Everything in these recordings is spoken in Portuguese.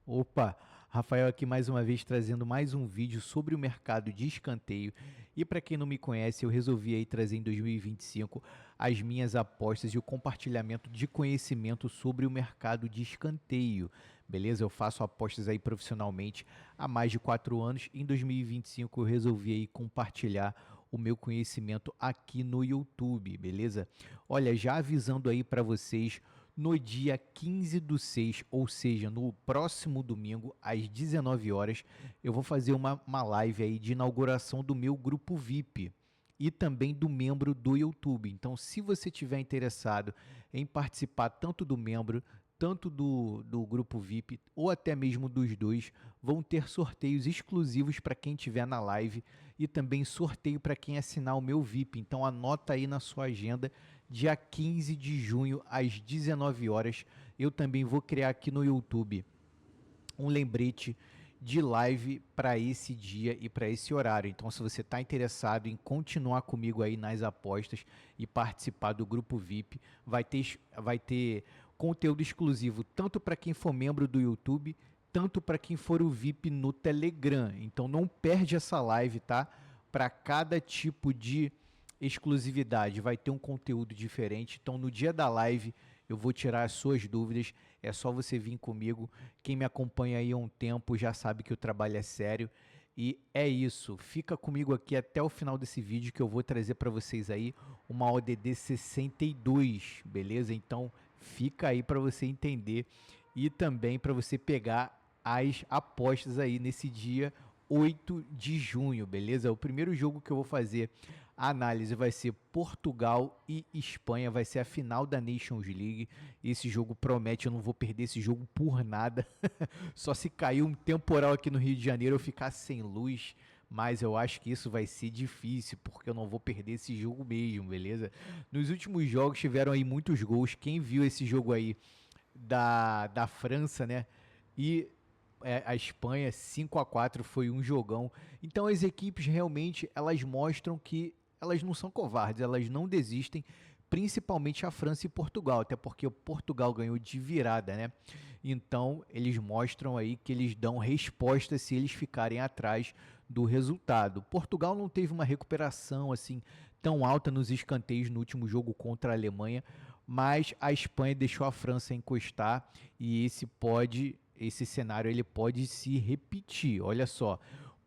Opa, Rafael aqui mais uma vez trazendo mais um vídeo sobre o mercado de escanteio. E para quem não me conhece, eu resolvi aí trazer em 2025 as minhas apostas e o compartilhamento de conhecimento sobre o mercado de escanteio. Beleza? Eu faço apostas aí profissionalmente há mais de 4 anos. Em 2025 eu resolvi aí compartilhar o meu conhecimento aqui no YouTube, beleza? Olha, já avisando aí para vocês, no dia 15 do 6, ou seja, no próximo domingo, às 19 horas, eu vou fazer uma live aí de inauguração do meu grupo VIP e também do membro do YouTube. Então, se você tiver interessado em participar tanto do membro, tanto do grupo VIP, ou até mesmo dos dois, vão ter sorteios exclusivos para quem estiver na live e também sorteio para quem assinar o meu VIP. Então, anota aí na sua agenda, dia 15 de junho, às 19 horas, eu também vou criar aqui no YouTube um lembrete de live para esse dia e para esse horário. Então, se você está interessado em continuar comigo aí nas apostas e participar do grupo VIP, vai ter conteúdo exclusivo tanto para quem for membro do YouTube, tanto para quem for o VIP no Telegram. Então, não perde essa live, tá? Para cada tipo de exclusividade vai ter um conteúdo diferente. Então, no dia da live, eu vou tirar as suas dúvidas. É só você vir comigo. Quem me acompanha aí há um tempo já sabe que o trabalho é sério. E é isso. Fica comigo aqui até o final desse vídeo que eu vou trazer para vocês aí uma ODD 62, beleza? Então, fica aí para você entender e também para você pegar as apostas aí nesse dia 8 de junho, beleza? O primeiro jogo que eu vou fazer a análise vai ser Portugal e Espanha, vai ser a final da Nations League. Esse jogo promete, eu não vou perder esse jogo por nada. Só se cair um temporal aqui no Rio de Janeiro eu ficar sem luz, mas eu acho que isso vai ser difícil, porque eu não vou perder esse jogo mesmo, beleza? Nos últimos jogos tiveram aí muitos gols. Quem viu esse jogo aí da França, né? E a Espanha 5-4 foi um jogão. Então as equipes realmente elas mostram que elas não são covardes, elas não desistem, principalmente a França e Portugal, até porque o Portugal ganhou de virada, né? Então eles mostram aí que eles dão resposta se eles ficarem atrás do resultado. Portugal não teve uma recuperação assim tão alta nos escanteios no último jogo contra a Alemanha, mas a Espanha deixou a França encostar e esse cenário ele pode se repetir. Olha só,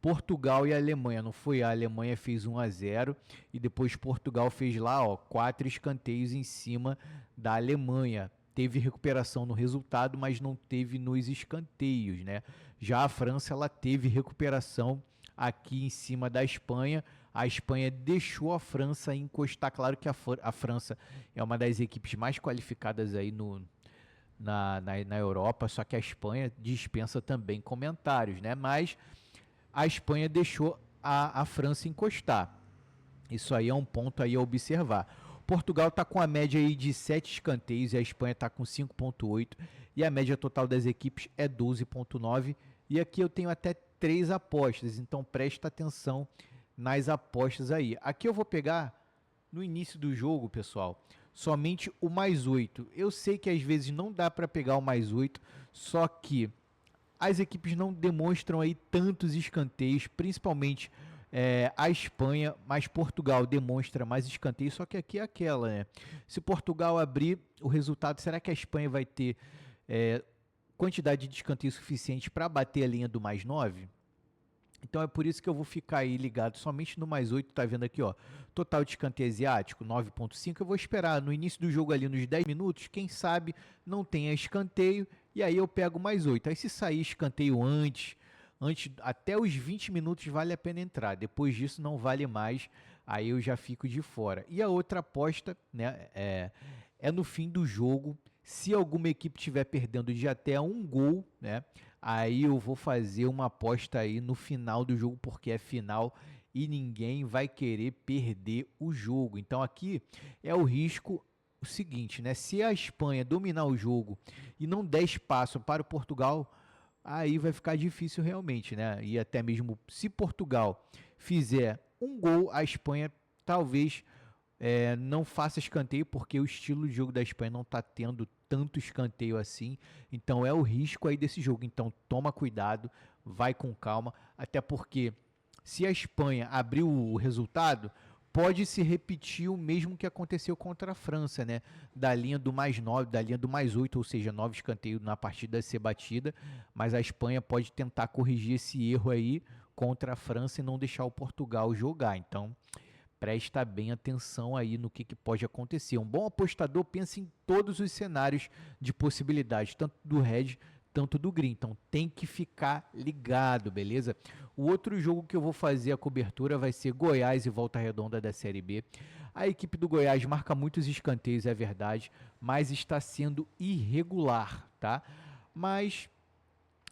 Portugal e a Alemanha, não foi? A Alemanha fez 1-0 e depois Portugal fez lá, ó, 4 escanteios em cima da Alemanha. Teve recuperação no resultado, mas não teve nos escanteios, né? Já a França ela teve recuperação aqui em cima da Espanha. A Espanha deixou a França encostar. Claro que a França é uma das equipes mais qualificadas aí na Europa, só que a Espanha dispensa também comentários, né? Mas a Espanha deixou a França encostar. Isso aí é um ponto aí a observar. Portugal está com a média aí de 7 escanteios e a Espanha está com 5,8 e a média total das equipes é 12,9. E aqui eu tenho até 3 apostas, então presta atenção nas apostas aí. Aqui eu vou pegar no início do jogo, pessoal, somente o mais 8. Eu sei que às vezes não dá para pegar o mais 8, só que as equipes não demonstram aí tantos escanteios, principalmente a Espanha, mas Portugal demonstra mais escanteios, só que aqui é aquela, né? Se Portugal abrir o resultado, será que a Espanha vai ter quantidade de escanteios suficiente para bater a linha do mais 9? Então é por isso que eu vou ficar aí ligado somente no mais 8, tá vendo aqui, ó. Total de escanteio asiático, 9,5. Eu vou esperar no início do jogo ali nos 10 minutos, quem sabe não tenha escanteio, e aí eu pego mais 8. Aí se sair escanteio antes até os 20 minutos vale a pena entrar. Depois disso não vale mais, aí eu já fico de fora. E a outra aposta, né, é no fim do jogo. Se alguma equipe estiver perdendo de até um gol, né? Aí eu vou fazer uma aposta aí no final do jogo, porque é final e ninguém vai querer perder o jogo. Então aqui é o risco o seguinte, né? Se a Espanha dominar o jogo e não der espaço para o Portugal, aí vai ficar difícil realmente, né? E até mesmo se Portugal fizer um gol, a Espanha talvez não faça escanteio, porque o estilo de jogo da Espanha não está tendo tanto escanteio assim. Então é o risco aí desse jogo. Então toma cuidado, vai com calma, até porque se a Espanha abrir o resultado, pode se repetir o mesmo que aconteceu contra a França, né? Da linha do mais 9, da linha do mais 8, ou seja, 9 escanteios na partida a ser batida, mas a Espanha pode tentar corrigir esse erro aí contra a França e não deixar o Portugal jogar. Então, presta bem atenção aí no que pode acontecer. Um bom apostador pensa em todos os cenários de possibilidades, tanto do red, tanto do green. Então tem que ficar ligado, beleza? O outro jogo que eu vou fazer a cobertura vai ser Goiás e Volta Redonda da Série B. A equipe do Goiás marca muitos escanteios, é verdade, mas está sendo irregular, tá? Mas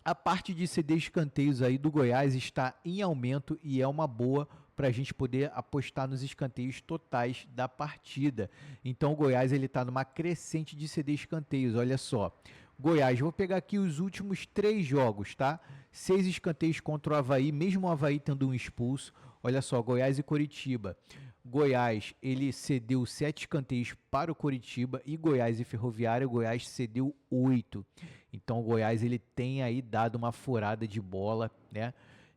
a parte de ceder escanteios aí do Goiás está em aumento e é uma boa para a gente poder apostar nos escanteios totais da partida. Então o Goiás ele está numa crescente de ceder escanteios, olha só. Goiás, vou pegar aqui os últimos 3 jogos, tá? 6 escanteios contra o Avaí, mesmo o Avaí tendo um expulso. Olha só, Goiás e Coritiba. Goiás, ele cedeu 7 escanteios para o Coritiba e Goiás e Ferroviária, o Goiás cedeu 8. Então o Goiás ele tem aí dado uma furada de bola, né?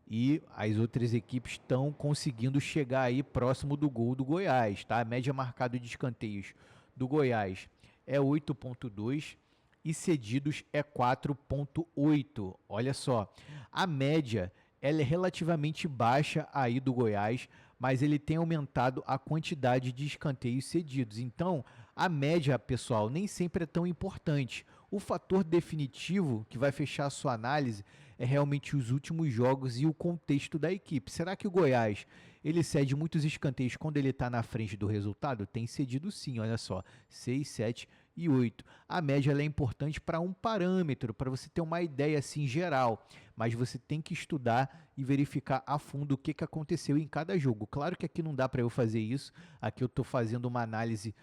E as outras equipes estão conseguindo chegar aí próximo do gol do Goiás, tá? A média marcada de escanteios do Goiás é 8,2 e cedidos é 4,8. Olha só, a média ela é relativamente baixa aí do Goiás, mas ele tem aumentado a quantidade de escanteios cedidos. Então, a média, pessoal, nem sempre é tão importante. O fator definitivo que vai fechar a sua análise é realmente os últimos jogos e o contexto da equipe. Será que o Goiás ele cede muitos escanteios quando ele está na frente do resultado? Tem cedido sim, olha só, 6, 7 e 8. A média ela é importante para um parâmetro, para você ter uma ideia assim geral, mas você tem que estudar e verificar a fundo o que aconteceu em cada jogo. Claro que aqui não dá para eu fazer isso, aqui eu estou fazendo uma análise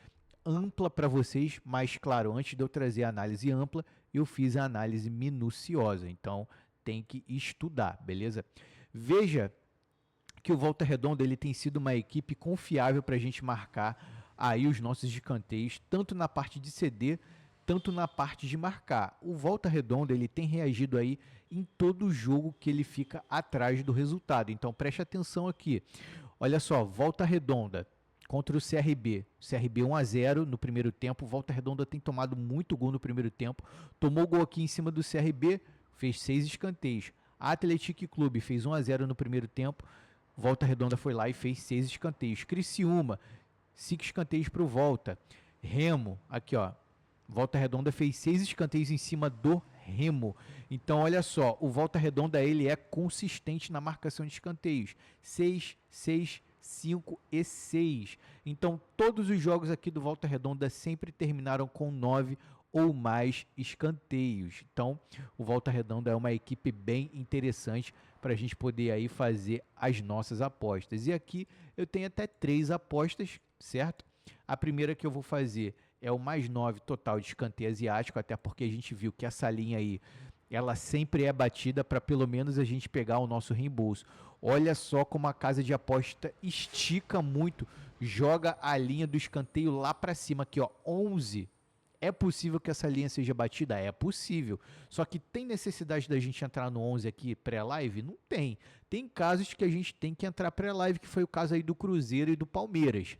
ampla para vocês, mas claro, antes de eu trazer a análise ampla, eu fiz a análise minuciosa, então tem que estudar, beleza? Veja que o Volta Redonda ele tem sido uma equipe confiável para a gente marcar aí os nossos escanteios, tanto na parte de ceder, tanto na parte de marcar. O Volta Redonda ele tem reagido aí em todo jogo que ele fica atrás do resultado, então preste atenção aqui. Olha só, Volta Redonda contra o CRB. CRB 1-0 no primeiro tempo. Volta Redonda tem tomado muito gol no primeiro tempo. Tomou gol aqui em cima do CRB, fez 6 escanteios. Atlético Clube fez 1-0 no primeiro tempo. Volta Redonda foi lá e fez 6 escanteios. Criciúma, 5 escanteios para o Volta. Remo, aqui ó. Volta Redonda fez 6 escanteios em cima do Remo. Então olha só, o Volta Redonda ele é consistente na marcação de escanteios. 6, 6, 5 e 6. Então, todos os jogos aqui do Volta Redonda sempre terminaram com 9 ou mais escanteios. Então, o Volta Redonda é uma equipe bem interessante para a gente poder aí fazer as nossas apostas. E aqui eu tenho até 3 apostas, certo? A primeira que eu vou fazer é o mais 9 total de escanteio asiático, até porque a gente viu que essa linha aí ela sempre é batida para pelo menos a gente pegar o nosso reembolso. Olha só como a casa de aposta estica muito, joga a linha do escanteio lá para cima, aqui ó, 11. É possível que essa linha seja batida? É possível. Só que tem necessidade da gente entrar no 11 aqui pré-live? Não tem. Tem casos que a gente tem que entrar pré-live, que foi o caso aí do Cruzeiro e do Palmeiras.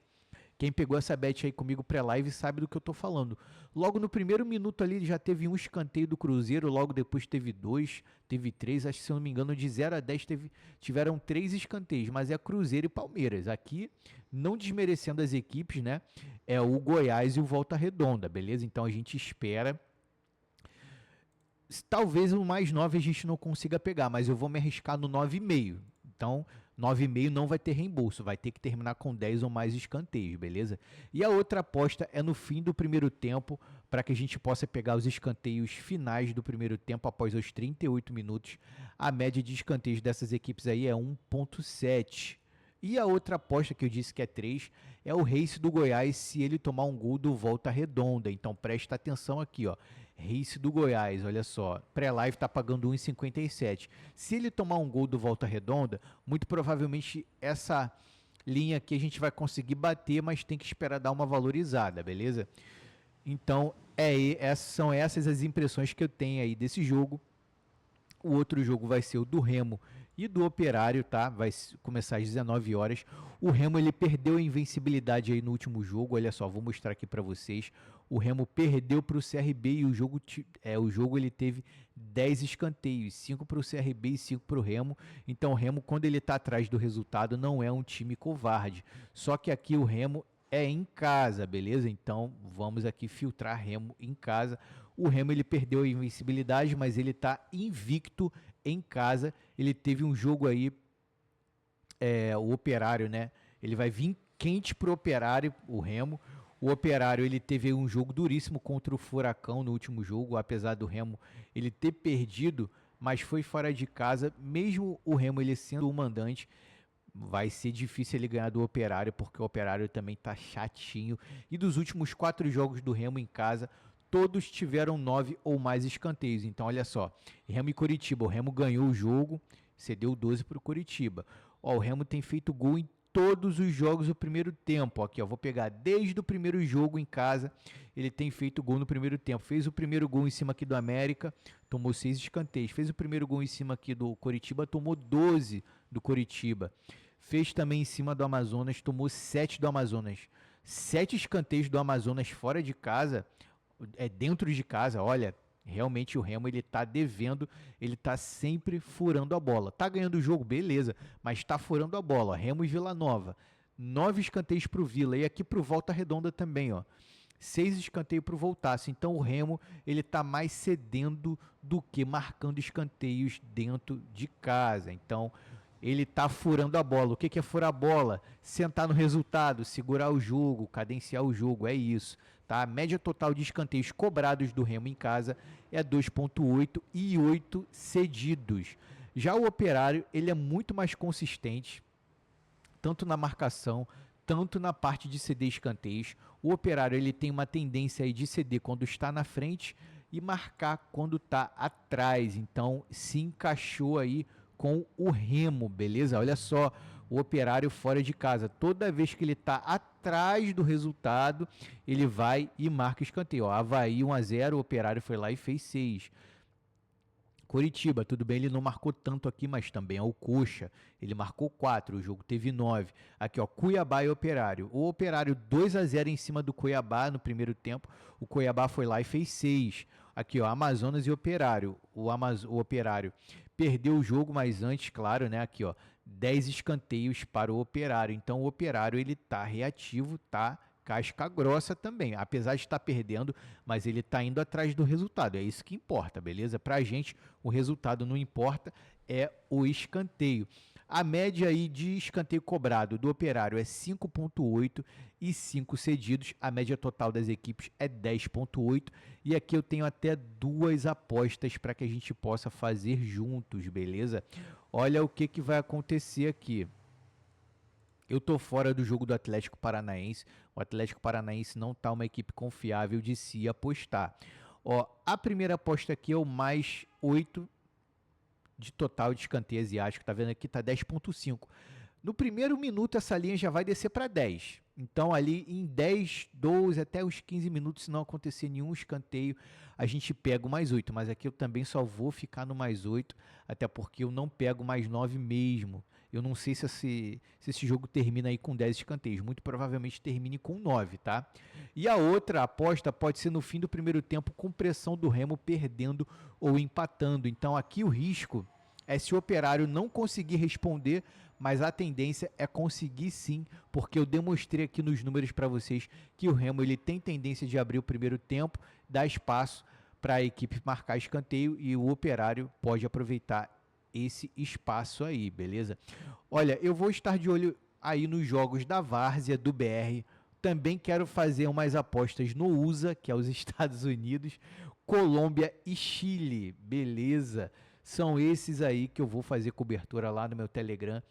Quem pegou essa bet aí comigo pré-live sabe do que eu tô falando. Logo no primeiro minuto ali já teve um escanteio do Cruzeiro, logo depois teve 2, teve 3, acho que se eu não me engano de 0 a 10 tiveram 3 escanteios, mas é Cruzeiro e Palmeiras. Aqui, não desmerecendo as equipes, né? É o Goiás e o Volta Redonda, beleza? Então a gente espera. Talvez o mais 9 a gente não consiga pegar, mas eu vou me arriscar no 9,5. Então, 9,5 não vai ter reembolso, vai ter que terminar com 10 ou mais escanteios, beleza? E a outra aposta é no fim do primeiro tempo, para que a gente possa pegar os escanteios finais do primeiro tempo após os 38 minutos. A média de escanteios dessas equipes aí é 1,7. E a outra aposta que eu disse que é 3 é o Race do Goiás se ele tomar um gol do Volta Redonda. Então presta atenção aqui, ó. Race do Goiás, olha só, pré-live está pagando 1,57. Se ele tomar um gol do Volta Redonda, muito provavelmente essa linha aqui a gente vai conseguir bater, mas tem que esperar dar uma valorizada, beleza? Então, São essas as impressões que eu tenho aí desse jogo. O outro jogo vai ser o do Remo e do Operário, tá? Começar às 19 horas. O Remo ele perdeu a invencibilidade aí no último jogo. Olha só, vou mostrar aqui para vocês. O Remo perdeu para o CRB e o jogo ele teve 10 escanteios, 5 para o CRB e 5 para o Remo. Então o Remo, quando ele está atrás do resultado, não é um time covarde. Só que aqui o Remo é em casa, beleza? Então vamos aqui filtrar Remo em casa. O Remo ele perdeu a invencibilidade, mas ele está invicto em casa. Ele teve um jogo aí, o Operário, né? Ele vai vir quente pro Operário, o Remo. O Operário ele teve um jogo duríssimo contra o Furacão no último jogo, apesar do Remo ele ter perdido, mas foi fora de casa. Mesmo o Remo ele sendo o mandante, vai ser difícil ele ganhar do Operário, porque o Operário também tá chatinho. E dos últimos 4 jogos do Remo em casa, todos tiveram 9 ou mais escanteios. Então, olha só, Remo e Coritiba. O Remo ganhou o jogo, cedeu 12 para o Coritiba. Ó, o Remo tem feito gol em todos os jogos do primeiro tempo. Aqui, ó, vou pegar desde o primeiro jogo em casa, ele tem feito gol no primeiro tempo. Fez o primeiro gol em cima aqui do América, tomou 6 escanteios. Fez o primeiro gol em cima aqui do Coritiba, tomou 12 do Coritiba. Fez também em cima do Amazonas, tomou 7 do Amazonas. 7 escanteios do Amazonas fora de casa, dentro de casa. Olha, realmente o Remo ele tá devendo, ele tá sempre furando a bola. Tá ganhando o jogo, beleza, mas tá furando a bola. Ó, Remo e Vila Nova, 9 escanteios pro Vila e aqui pro Volta Redonda também, ó. 6 escanteios pro Voltaço. Então o Remo ele tá mais cedendo do que marcando escanteios dentro de casa. Então ele tá furando a bola. O que é furar a bola? Sentar no resultado, segurar o jogo, cadenciar o jogo, é isso. Tá? A média total de escanteios cobrados do Remo em casa é 2,8 e 8 cedidos. Já o Operário, ele é muito mais consistente, tanto na marcação, tanto na parte de ceder escanteios. O Operário ele tem uma tendência aí de ceder quando está na frente e marcar quando está atrás. Então, se encaixou aí com o Remo, beleza? Olha só, o Operário fora de casa, toda vez que ele está atrás do resultado, ele vai e marca escanteio. Ó, Avaí 1-0, o Operário foi lá e fez 6. Coritiba, tudo bem, ele não marcou tanto aqui, mas também é o Coxa. Ele marcou 4, o jogo teve 9. Aqui, ó, Cuiabá e Operário. O Operário 2-0 em cima do Cuiabá no primeiro tempo. O Cuiabá foi lá e fez 6. Aqui, ó, Amazonas e Operário. O Operário perdeu o jogo, mas antes, claro, né, aqui, ó, 10 escanteios para o Operário. Então o Operário ele tá reativo, tá casca grossa também, apesar de estar perdendo, mas ele está indo atrás do resultado, é isso que importa, beleza? Para a gente, o resultado não importa, é o escanteio. A média aí de escanteio cobrado do Operário é 5,8 e 5 cedidos, a média total das equipes é 10,8 e aqui eu tenho até 2 apostas para que a gente possa fazer juntos, beleza? Olha o que vai acontecer aqui. Eu tô fora do jogo do Atlético Paranaense. O Atlético Paranaense não tá uma equipe confiável de se apostar. Ó, a primeira aposta aqui é o mais 8 de total de escanteio asiático. Tá vendo aqui? Tá 10,5. No primeiro minuto essa linha já vai descer para 10. Então ali em 10, 12, até os 15 minutos, se não acontecer nenhum escanteio, a gente pega o mais 8. Mas aqui eu também só vou ficar no mais 8, até porque eu não pego mais 9 mesmo. Eu não sei se esse jogo termina aí com 10 escanteios. Muito provavelmente termine com 9, tá? E a outra aposta pode ser no fim do primeiro tempo com pressão do Remo perdendo ou empatando. Então aqui o risco é se o Operário não conseguir responder, mas a tendência é conseguir sim, porque eu demonstrei aqui nos números para vocês que o Remo ele tem tendência de abrir o primeiro tempo, dar espaço para a equipe marcar escanteio e o Operário pode aproveitar esse espaço aí, beleza? Olha, eu vou estar de olho aí nos jogos da Várzea, do BR. Também quero fazer umas apostas no USA, que é os Estados Unidos, Colômbia e Chile, beleza? São esses aí que eu vou fazer cobertura lá no meu Telegram.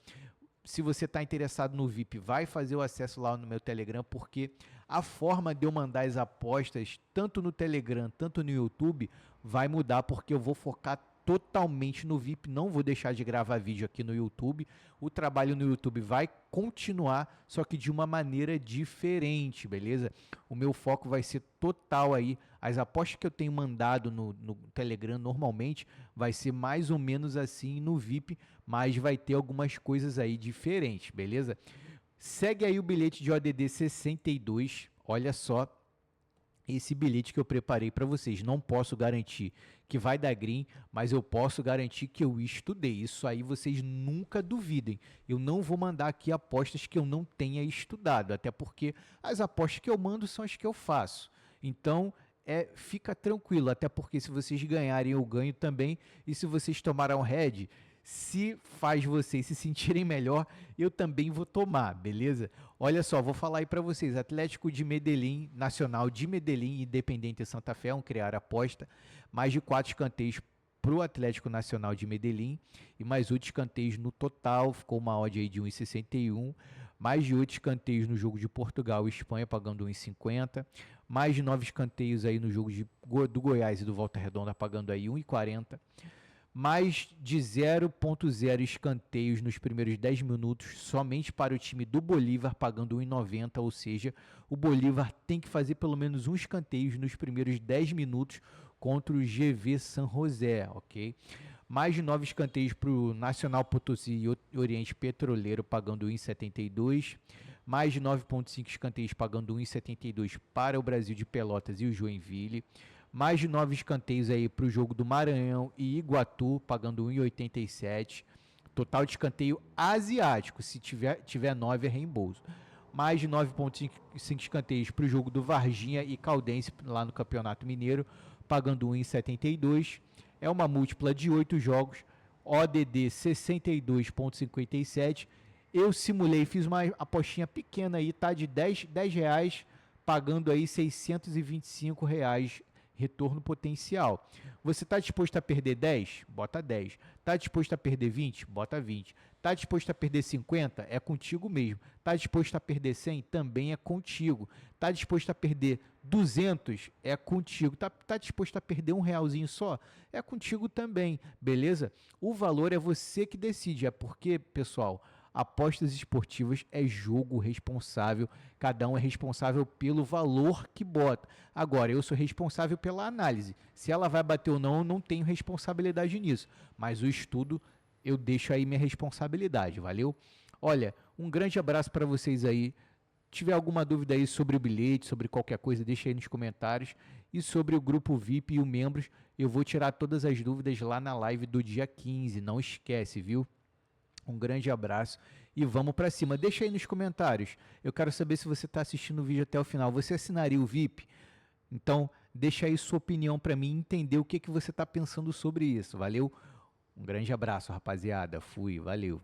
Se você está interessado no VIP, vai fazer o acesso lá no meu Telegram, porque a forma de eu mandar as apostas, tanto no Telegram, tanto no YouTube, vai mudar, porque eu vou focar totalmente no VIP, não vou deixar de gravar vídeo aqui no YouTube. O trabalho no YouTube vai continuar, só que de uma maneira diferente, beleza? O meu foco vai ser total aí. As apostas que eu tenho mandado no Telegram normalmente vai ser mais ou menos assim no VIP, mas vai ter algumas coisas aí diferentes, beleza? Segue aí o bilhete de ODD 62, olha só esse bilhete que eu preparei para vocês. Não posso garantir que vai dar green, mas eu posso garantir que eu estudei. Isso aí vocês nunca duvidem. Eu não vou mandar aqui apostas que eu não tenha estudado, até porque as apostas que eu mando são as que eu faço. Então, fica tranquilo, até porque se vocês ganharem, eu ganho também. E se vocês tomarem head, se faz vocês se sentirem melhor, eu também vou tomar, beleza? Olha só, vou falar aí para vocês, Atlético de Medellín, Nacional de Medellín e Independiente Santa Fé vão criar aposta, mais de 4 escanteios para o Atlético Nacional de Medellín e mais 8 escanteios no total, ficou uma odd aí de 1,61, mais de 8 escanteios no jogo de Portugal e Espanha, pagando 1,50, mais de 9 escanteios aí no jogo do Goiás e do Volta Redonda, pagando aí 1,40, mais de 0,0 escanteios nos primeiros 10 minutos somente para o time do Bolívar, pagando 1,90, ou seja, o Bolívar tem que fazer pelo menos um escanteio nos primeiros 10 minutos contra o GV San José, ok? Mais de 9 escanteios para o Nacional Potosí e Oriente Petroleiro, pagando 1,72. Mais de 9,5 escanteios, pagando 1,72 para o Brasil de Pelotas e o Joinville. Mais de 9 escanteios aí para o jogo do Maranhão e Iguatu, pagando 1,87. Total de escanteio asiático, se tiver 9 é reembolso. Mais de 9,5 escanteios para o jogo do Varginha e Caldense lá no Campeonato Mineiro, pagando 1,72. É uma múltipla de 8 jogos, ODD 62,57. Eu simulei, fiz uma apostinha pequena aí, tá? De 10 reais, pagando aí R$625 retorno potencial. Você está disposto a perder 10? Bota 10. Está disposto a perder 20? Bota 20. Está disposto a perder 50? É contigo mesmo. Está disposto a perder 100? Também é contigo. Está disposto a perder 200? É contigo. Tá disposto a perder R$1 só? É contigo também, beleza? O valor é você que decide. É porque, pessoal, apostas esportivas é jogo responsável, cada um é responsável pelo valor que bota. Agora, eu sou responsável pela análise. Se ela vai bater ou não, eu não tenho responsabilidade nisso. Mas o estudo, eu deixo aí minha responsabilidade, valeu? Olha, um grande abraço para vocês aí. Tiver alguma dúvida aí sobre o bilhete, sobre qualquer coisa, deixa aí nos comentários. E sobre o grupo VIP e os membros, eu vou tirar todas as dúvidas lá na live do dia 15, não esquece, viu? Um grande abraço e vamos para cima. Deixa aí nos comentários. Eu quero saber se você está assistindo o vídeo até o final. Você assinaria o VIP? Então, deixa aí sua opinião para mim entender o que você está pensando sobre isso. Valeu? Um grande abraço, rapaziada. Fui, valeu.